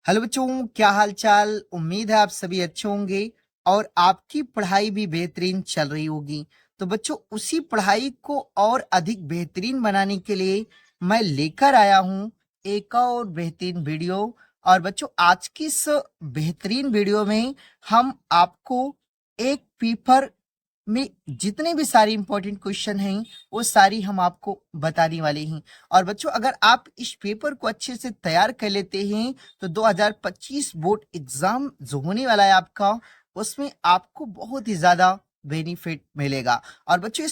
Hello बच्चों, क्या हाल चाल। उम्मीद है आप सभी अच्छे होंगे और आपकी पढ़ाई भी बेहतरीन चल रही होगी। तो बच्चों, उसी पढ़ाई को और अधिक बेहतरीन बनाने के लिए मैं लेकर आया हूं एक और बेहतरीन वीडियो। और बच्चों, आज की इस बेहतरीन वीडियो में हम आपको एक पेपर में जितने भी सारे इंपॉर्टेंट क्वेश्चन हैं वो सारी हम आपको बताने वाले हैं। और बच्चों, अगर आप इस पेपर को अच्छे से तैयार कर लेते हैं तो 2025 बोर्ड एग्जाम जो होने वाला है आपका, उसमें आपको बहुत ही ज्यादा बेनिफिट मिलेगा। और बच्चों,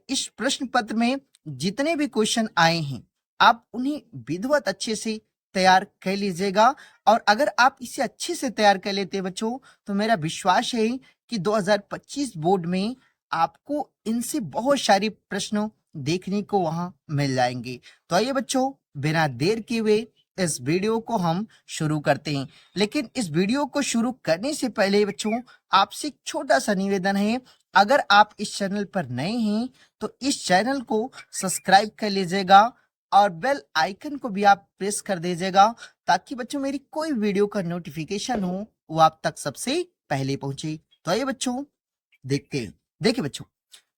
इस प्रश्न पत्र में जितने भी क्वेश्चन आए हैं आप उन्हें विधिवत अच्छे से तैयार कर लीजिएगा। और अगर आप इसे अच्छे से तैयार कर लेते हैं बच्चों, तो मेरा विश्वास है कि 2025 बोर्ड में आपको इनसे बहुत सारे प्रश्न देखने को वहां मिल जाएंगे। तो आइए बच्चों, बिना देर किए हुए इस वीडियो को हम शुरू करते हैं। लेकिन इस वीडियो को शुरू करने से पहले बच्चों, आपसे एक छोटा सा निवेदन है। अगर आप इस चैनल पर नए हैं तो इस चैनल को सब्सक्राइब कर लीजिएगा और बेल आइकन को भी आप प्रेस कर दीजिएगा, ताकि बच्चों मेरी कोई वीडियो का नोटिफिकेशन हो वो आप तक सबसे पहले पहुंचे। तो आइए बच्चों, देखते हैं। देखिए बच्चों,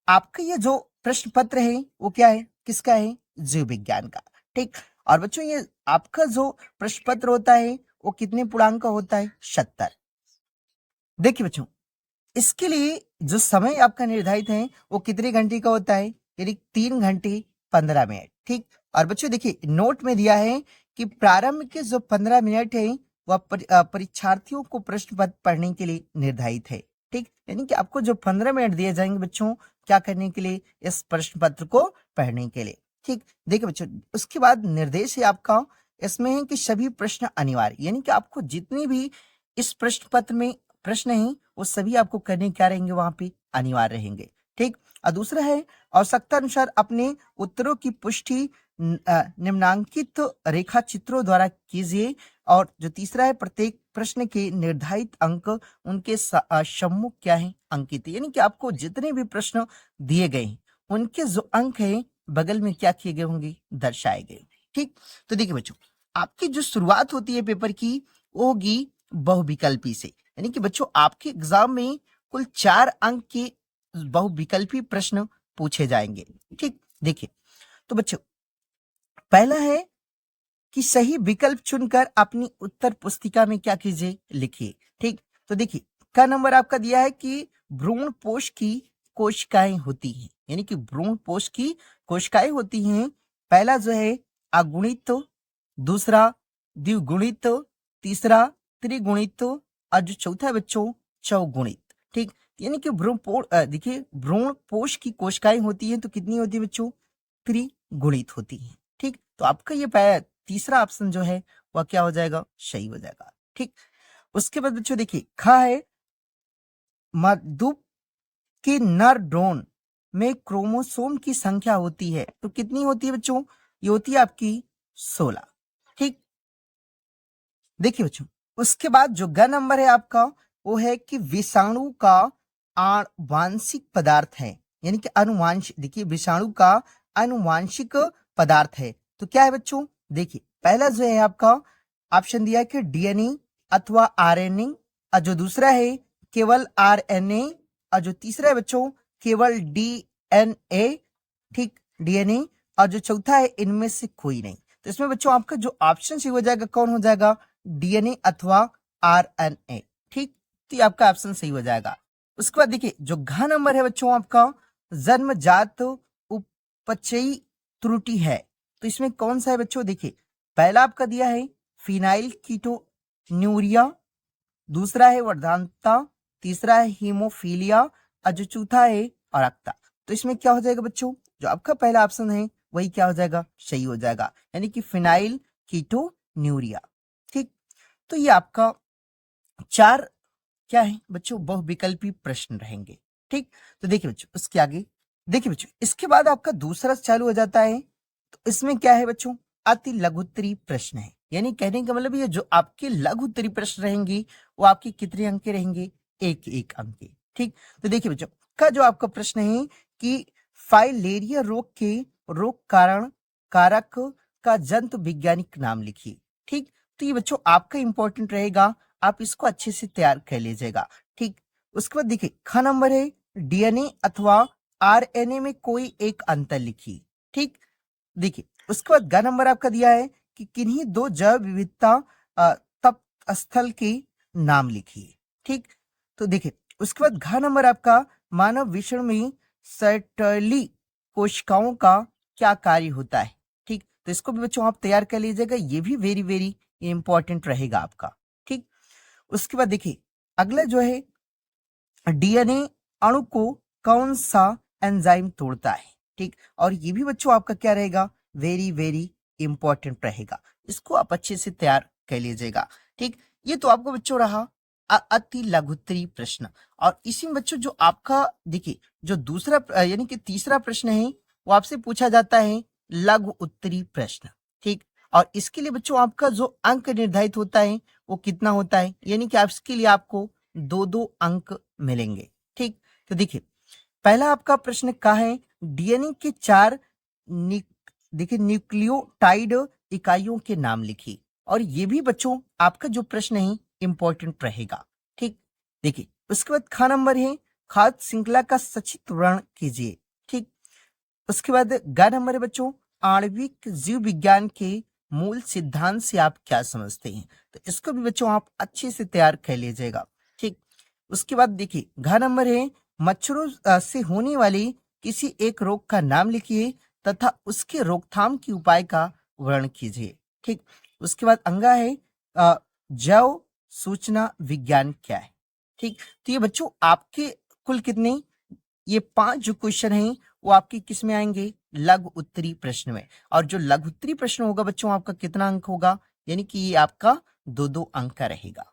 आपका ये जो प्रश्न पत्र है वो क्या है, किसका है? जीव विज्ञान का। ठीक। और बच्चों, ये आपका जो प्रश्न पत्र होता है वो कितने पूर्णांक का होता है? 70। देखिए बच्चों, इसके लिए जो समय आपका निर्धारित है वो कितने घंटे का होता है? यानी 3 घंटे 15 मिनट। ठीक। और बच्चों देखिए, नोट में दिया है कि प्रारंभ के जो 15 मिनट है वह परीक्षार्थियों को प्रश्न पत्र पढ़ने के लिए निर्धारित है। ठीक। यानी कि आपको जो 15 मिनट दिए जाएंगे बच्चों, क्या करने के लिए? इस प्रश्न पत्र को पढ़ने के लिए। ठीक। देखिए बच्चों, उसके बाद निर्देश है आपका, इसमें है कि सभी प्रश्न अनिवार्य, यानी कि आपको जितनी भी इस प्रश्न पत्र में प्रश्न है वो सभी आपको करने क्या रहेंगे? वहां पे अनिवार्य रहेंगे। ठीक। और दूसरा है, आवश्यकता अनुसार अपने उत्तरों की पुष्टि निम्नांकित रेखा चित्रों द्वारा कीजिए। और जो तीसरा है, प्रत्येक प्रश्न के निर्धारित अंक उनके सम्मुख क्या है? अंकित। यानी कि आपको जितने भी प्रश्न दिए गए हैं उनके जो अंक हैं बगल में क्या किए गए होंगे? दर्शाए गए। ठीक। तो देखिए बच्चों, आपकी जो शुरुआत होती है पेपर की वो होगी बहुविकल्पी से। यानी कि बच्चों, आपके एग्जाम में कुल 4 अंक के बहुविकल्पी प्रश्न पूछे जाएंगे। ठीक। देखिए, तो बच्चों, पहला है कि सही विकल्प चुनकर अपनी उत्तर पुस्तिका में क्या कीजिए? लिखिए। ठीक। तो देखिए, का नंबर आपका दिया है कि भ्रूण पोष की कोशिकाएं होती हैं, यानी कि भ्रूण पोष की कोशिकाएं होती हैं। पहला जो है अगुणित, दूसरा द्विगुणित, तीसरा त्रिगुणित और जो चौथा है बच्चों चौगुणित। ठीक। यानी कि देखिए, भ्रूण पोष की कोशिकाएं होती हैं तो कितनी होती है बच्चों? त्रिगुणित होती हैं। ठीक। तो आपका ये तीसरा ऑप्शन जो है वह क्या हो जाएगा? सही हो जाएगा। ठीक। उसके बाद बच्चों देखिए, खा है मधुप के नर ड्रोन में क्रोमोसोम की संख्या होती है तो कितनी होती है बच्चों? ये होती है आपकी 16। ठीक। देखिए बच्चों, उसके बाद जो ग नंबर है आपका वो है कि विषाणु का आनुवांशिक पदार्थ है, यानी कि अनुवांशिक। देखिए, विषाणु का अनुवांशिक पदार्थ है तो क्या है बच्चों? देखिए, पहला जो है आपका ऑप्शन दिया है कि डीएनए अथवा आरएनए, और जो दूसरा है केवल आरएनए, और जो तीसरा है बच्चों केवल डीएनए। ठीक, डीएनए। और जो चौथा है इनमें से कोई नहीं। तो इसमें बच्चों आपका जो ऑप्शन सही हो जाएगा कौन हो जाएगा? डीएनए अथवा आरएनए। ठीक। तो ये आपका ऑप्शन सही हो जाएगा। उसके बाद देखिए, जो घ नंबर है बच्चों आपका जन्मजात उपचयी त्रुटि है तो इसमें कौन सा है बच्चों? देखिए, पहला आपका दिया है फिनाइल कीटोन्यूरिया, दूसरा है वर्धानता, तीसरा है हीमोफीलिया और जो चौथा है अरक्ता। तो इसमें क्या हो जाएगा बच्चों? जो आपका पहला ऑप्शन है वही क्या हो जाएगा? सही हो जाएगा, यानी कि फिनाइल कीटोन्यूरिया। ठीक। तो ये आपका 4 क्या है बच्चों? बहुविकल्पी प्रश्न रहेंगे। ठीक। तो देखिए बच्चों, उसके आगे देखिए बच्चों, इसके बाद आपका दूसरा चालू हो जाता है। तो इसमें क्या है बच्चों? अति लघुत्तरी प्रश्न है, यानी कहने का मतलब ये जो आपके लघुत्तरी प्रश्न रहेंगे वो आपके कितने अंक के रहेंगे? एक एक अंक के। ठीक। तो देखिए बच्चों, का जो आपका प्रश्न है कि फाइलेरिया रोग के रोग कारण कारक का जंतु वैज्ञानिक नाम लिखिए। ठीक। तो ये बच्चों आपका इंपॉर्टेंट रहेगा, आप इसको अच्छे से तैयार कर लीजिएगा। ठीक, उसके बाद देखिए ख नंबर है डीएनए अथवा आरएनए में कोई एक अंतर लिखिए। ठीक, देखिए उसके बाद ग नंबर आपका दिया है कि किन्हीं दो जैव विविधता तप स्थल के नाम लिखिए। ठीक, तो देखिए उसके बाद घ नंबर आपका मानव विषण में सैटली कोशिकाओं का क्या कार्य होता है। ठीक, तो इसको भी बच्चों आप तैयार कर लीजिएगा, ये भी वेरी वेरी इंपॉर्टेंट रहेगा आपका। ठीक, उसके बाद देखिए अगला जो है डीएनए अणु को कौन सा एंजाइम तोड़ता है। ठीक, और ये भी बच्चों आपका क्या रहेगा, वेरी वेरी इंपॉर्टेंट रहेगा, इसको आप अच्छे से तैयार कर लीजिएगा। ठीक, ये तो आपको बच्चों रहा अति लघुत्तरी प्रश्न। और इसी में बच्चों जो आपका देखिए जो दूसरा यानी कि तीसरा प्रश्न है वो आपसे पूछा जाता है लघु उत्तरी प्रश्न। ठीक, और इसके लिए बच्चों आपका जो अंक निर्धारित होता है वो कितना होता है, यानी कि इसके लिए आपको 2-2 अंक मिलेंगे। ठीक, तो देखिए पहला आपका प्रश्न क्या है, डीएनए के 4 देखिए न्यूक्लियोटाइड इकाइयों के नाम लिखिए। और ये भी बच्चों आपका जो प्रश्न है इंपॉर्टेंट रहेगा। ठीक, देखिए उसके बाद ख नंबर है खाद्य श्रृंखला का सचित्र वर्णन कीजिए। ठीक, उसके बाद ग नंबर है बच्चों आणविक जीव विज्ञान के मूल सिद्धांत से आप क्या समझते हैं, तो इसको भी बच्चों आप अच्छे से तैयार कर लीजिएगा। ठीक, उसके बाद देखिए घ नंबर है मच्छरों से होने वाले किसी एक रोग का नाम लिखिए तथा उसके रोकथाम के उपाय का वर्णन कीजिए। ठीक, उसके बाद अंगा है जैव सूचना विज्ञान क्या है। ठीक, तो ये बच्चों आपके कुल कितने, ये 5 जो क्वेश्चन हैं वो आपके किस में आएंगे, लघु उत्तरी प्रश्न में। और जो लघु उत्तरी प्रश्न होगा बच्चों आपका कितना अंक होगा, यानी कि ये आपका 2-2 अंक का रहेगा।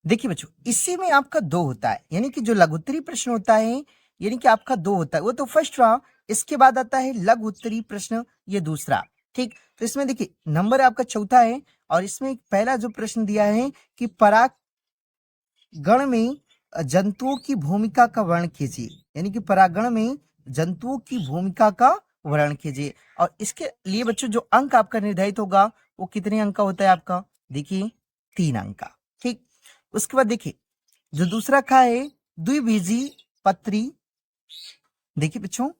देखिए बच्चों इसी में आपका 2 होता है, यानी कि जो लघु उत्तरी प्रश्न होता है यानी कि आपका 2 होता है, वो तो फर्स्ट रहा। इसके बाद आता है लघु उत्तरी प्रश्न, ये दूसरा। ठीक, तो इसमें देखिए नंबर आपका चौथा है और इसमें पहला जो प्रश्न दिया है कि परागण में जंतुओं की भूमिका का वर्णन कीजिए, यानी कि परागण में जंतुओं की भूमिका का वर्णन कीजिए। और इसके लिए बच्चों जो अंक आपका निर्धारित होगा वो कितने अंक का होता है आपका, देखिए 3 अंक का। ठीक, उसके बाद देखिए जो दूसरा का है द्विबीजी पत्री, देखिए बच्चों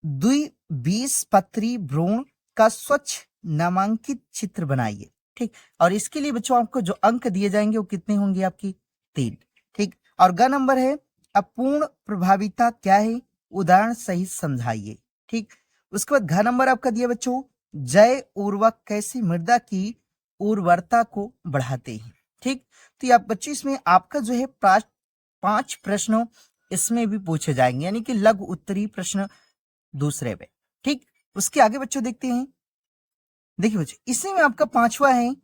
द्विबीजपत्री भ्रूण का स्वच्छ नामांकित चित्र बनाइए। ठीक, और इसके लिए बच्चों आपको जो अंक दिए जाएंगे वो कितने होंगे आपकी 3। ठीक, और ग नंबर है अपूर्ण प्रभाविता क्या है, उदाहरण सहित समझाइए। ठीक, उसके बाद घ नंबर आपका दिया बच्चों जय उर्वरक कैसे मृदा की उर्वरता को बढ़ाते हैं। ठीक, तो ये आप बच्चे इसमें आपका जो है 5 प्रश्नों इसमें भी पूछे जाएंगे, यानी कि लघु उत्तरी प्रश्न दूसरे में। ठीक, उसके आगे बच्चों देखते हैं। देखिए बच्चों इसी में आपका 5वां है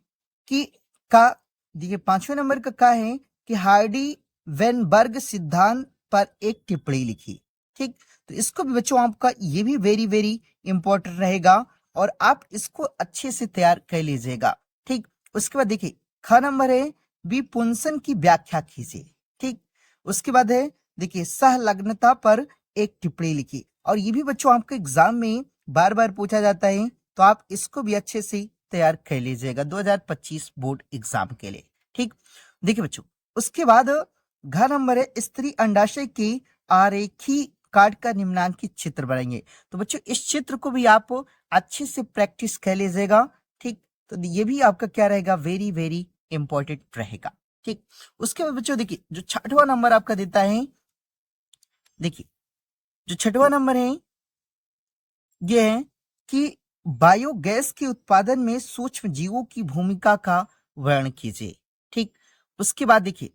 कि का देखिए 5वें नंबर का है कि हार्डी वेनबर्ग सिद्धांत पर एक टिप्पणी लिखी। ठीक, तो इसको भी बच्चों आपका ये भी वेरी वेरी इंपॉर्टेंट रहेगा और आप इसको अच्छे से तैयार कर लीजिएगा। ठीक, उसके बाद देखिए ख नंबर है विपुंसन की व्याख्या कीजिए। ठीक, उसके बाद है देखिए सहलग्नता पर एक टिप्पणी लिखी। और ये भी बच्चों आपके एग्जाम में बार बार पूछा जाता है, तो आप इसको भी अच्छे से तैयार कर लीजिएगा 2025 बोर्ड एग्जाम के लिए। ठीक, देखिए बच्चों उसके बाद घ नंबर है स्त्री अंडाशय के आरेखी कार्ड का निम्नांकित चित्र बनाएंगे। तो बच्चों इस चित्र को भी आप अच्छे से प्रैक्टिस कर लीजिएगा। ठीक, तो ये भी आपका क्या रहेगा, वेरी वेरी इंपॉर्टेंट रहेगा। ठीक, उसके बाद बच्चों देखिए जो 6वां नंबर आपका देता है, देखिए जो 6वां नंबर है यह है कि बायोगैस के उत्पादन में सूक्ष्म जीवों की भूमिका का वर्णन कीजिए। ठीक, उसके बाद देखिए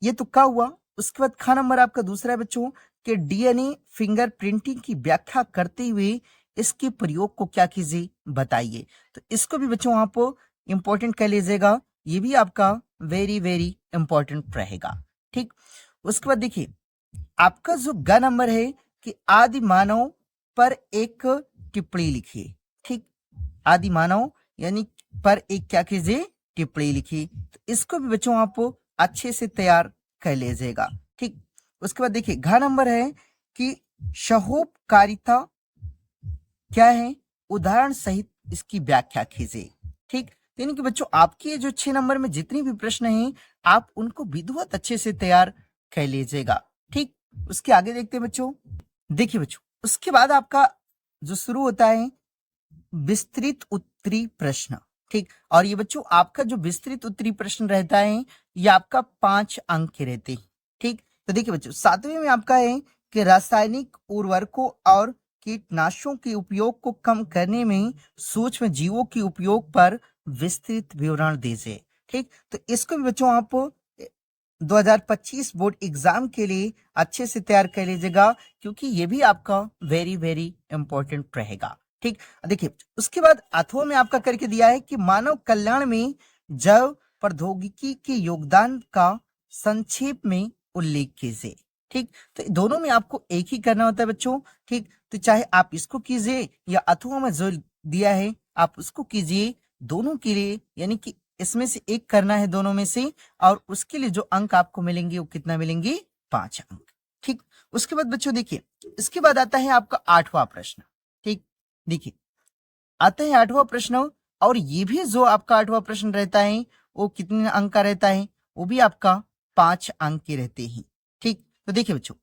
ये तुक्का हुआ। उसके बाद ख नंबर आपका दूसरा है बच्चों कि डीएनए फिंगर प्रिंटिंग की व्याख्या करते हुए इसके प्रयोग को क्या कीजिए, बताइए। तो इसको भी बच्चों आप इंपॉर्टेंट कर लीजिएगा, ये भी आपका वेरी वेरी इंपॉर्टेंट रहेगा। ठीक, उसके बाद देखिए आपका जो ग नंबर है कि आदि मानव पर एक टिप्पणी लिखिए। ठीक, आदि मानव यानी पर एक क्या कीजिए, टिप्पणी लिखिए। तो इसको भी बच्चों आप अच्छे से तैयार कर लीजिएगा। ठीक, उसके बाद देखिए घ नंबर है कि सहोपकारिता क्या है, उदाहरण सहित इसकी व्याख्या कीजिए। ठीक, यानी कि बच्चों आपके ये जो 6 नंबर में जितने भी प्रश्न हैं आप उनको विधिवत अच्छे से तैयार कर लीजिएगा। ठीक, उसके आगे देखते हैं बच्चों। देखिए बच्चों, उसके बाद आपका जो शुरू होता है विस्तृत उत्तरी प्रश्न। ठीक, और ये बच्चों आपका जो विस्तृत उत्तरी प्रश्न रहता है ये आपका 5 अंक के रहते हैं। ठीक, तो देखिए बच्चों 7वें में आपका है कि रासायनिक उर्वरकों और कीटनाशकों के उपयोग को कम करने में सूक्ष्म जीवों के उपयोग पर विस्तृत विवरण दीजिए। ठीक, तो इसको भी बच्चों आप 2025 बोर्ड एग्जाम के लिए अच्छे से तैयार कर लीजिएगा, क्योंकि ये भी आपका वेरी वेरी इंपॉर्टेंट रहेगा। ठीक, देखिए उसके बाद अथवा में आपका करके दिया है कि मानव कल्याण में जैव प्रौद्योगिकी के योगदान का संक्षेप में उल्लेख कीजिए। ठीक, तो दोनों में आपको एक ही करना होता है बच्चों। ठीक, तो चाहे आप इसको कीजिए या अथवा में जो दिया है आप उसको कीजिए, दोनों के लिए यानी कि इसमें से एक करना है दोनों में से, और उसके लिए जो अंक आपको मिलेंगे वो कितना मिलेंगे, 5 अंक। ठीक, उसके बाद बच्चों देखिए इसके बाद आता है आपका 8वां प्रश्न। ठीक, देखिए आता है 8वां प्रश्न, और ये भी जो आपका 8वां प्रश्न रहता है वो कितने अंक का रहता है, वो भी आपका 5 अंक के रहते हैं। ठीक, तो देखिए बच्चों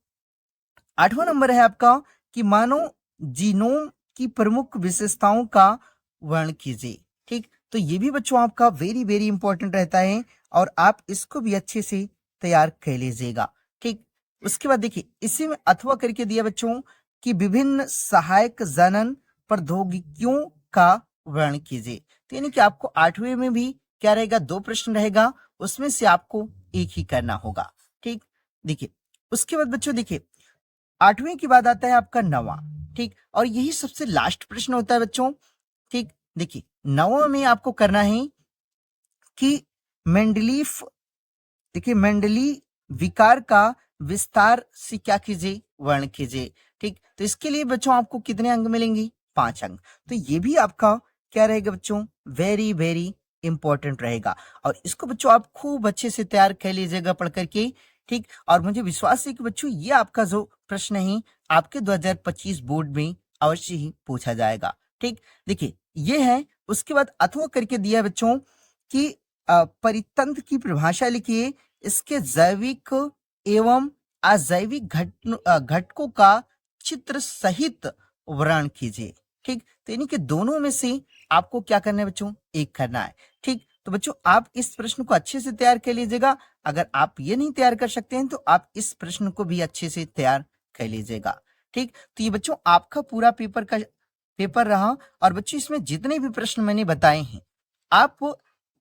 8वां नंबर है आपका कि मानव जीनोम की प्रमुख विशेषताओं का वर्णन कीजिए। ठीक, तो ये भी बच्चों आपका वेरी वेरी इंपॉर्टेंट रहता है और आप इसको भी अच्छे से तैयार कर लीजिएगा। ठीक, उसके बाद देखिए इसी में अथवा करके दिया बच्चों कि विभिन्न सहायक जनन प्रौद्योगिकियों का वर्णन कीजिए। तो यानी कि आपको 8वें में भी क्या रहेगा, 2 प्रश्न रहेगा, उसमें से आपको एक ही करना होगा। ठीक, देखिए उसके बाद बच्चों देखिए 8वें के बाद आता है आपका 9वां। ठीक, और यही सबसे लास्ट प्रश्न होता है बच्चों। ठीक, देखिए 9वां में आपको करना है कि मेंडलीफ, देखिए मेंडली विकार का विस्तार से क्या कीजिए, वर्णन कीजिए। ठीक, तो इसके लिए बच्चों आपको कितने अंक मिलेंगे, 5 अंक। तो ये भी आपका क्या रहेगा बच्चों, वेरी वेरी इंपॉर्टेंट रहेगा, और इसको बच्चों आप खूब अच्छे से तैयार कर लीजिएगा पढ़ करके। ठीक, और मुझे विश्वास है कि बच्चों ये आपका जो प्रश्न है आपके 2025 बोर्ड में अवश्य ही पूछा जाएगा। ठीक, देखिए ये है। उसके बाद अथवा करके दिया है बच्चों कि परितंत्र की परिभाषा लिखिए, इसके जैविक एवं अजैविक घटकों का चित्र सहित वर्णन कीजिए। ठीक, तो यानी कि दोनों में से आपको क्या करना है बच्चों, एक करना है। ठीक, तो बच्चों आप इस प्रश्न को अच्छे से तैयार कर लीजिएगा। अगर आप ये नहीं तैयार कर सकते हैं तो आप इस प्रश्न को भी अच्छे से तैयार कर लीजिएगा। ठीक, तो ये बच्चों आपका पूरा पेपर रहा, और बच्चों इसमें जितने भी प्रश्न मैंने बताए हैं आप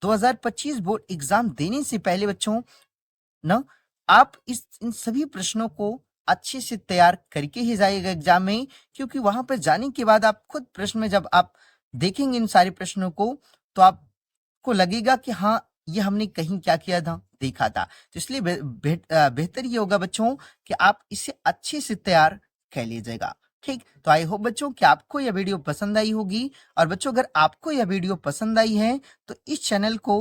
2025 बोर्ड एग्जाम देने से पहले बच्चों ना आप इन सभी प्रश्नों को अच्छे से तैयार करके ही जाइएगा एग्जाम में, क्योंकि वहां पर जाने के बाद आप खुद प्रश्न में जब आप देखेंगे इन सारे प्रश्नों को तो आपको लगेगा कि हाँ ये हमने कहीं क्या किया था, देखा था। तो इसलिए बेहतर ये होगा बच्चों कि आप इसे अच्छे से तैयार कर लीजिएगा। ठीक, तो आई होप बच्चों कि आपको यह वीडियो पसंद आई होगी, और बच्चों अगर आपको यह वीडियो पसंद आई है तो इस चैनल को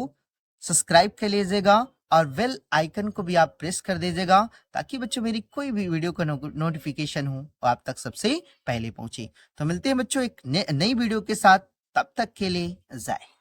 सब्सक्राइब कर लीजिएगा और बेल आइकन को भी आप प्रेस कर दीजिएगा, ताकि बच्चों मेरी कोई भी वीडियो का नोटिफिकेशन हो वो आप तक सबसे पहले पहुंचे। तो मिलते हैं बच्चों एक नई वीडियो के साथ, तब तक के लिए जय।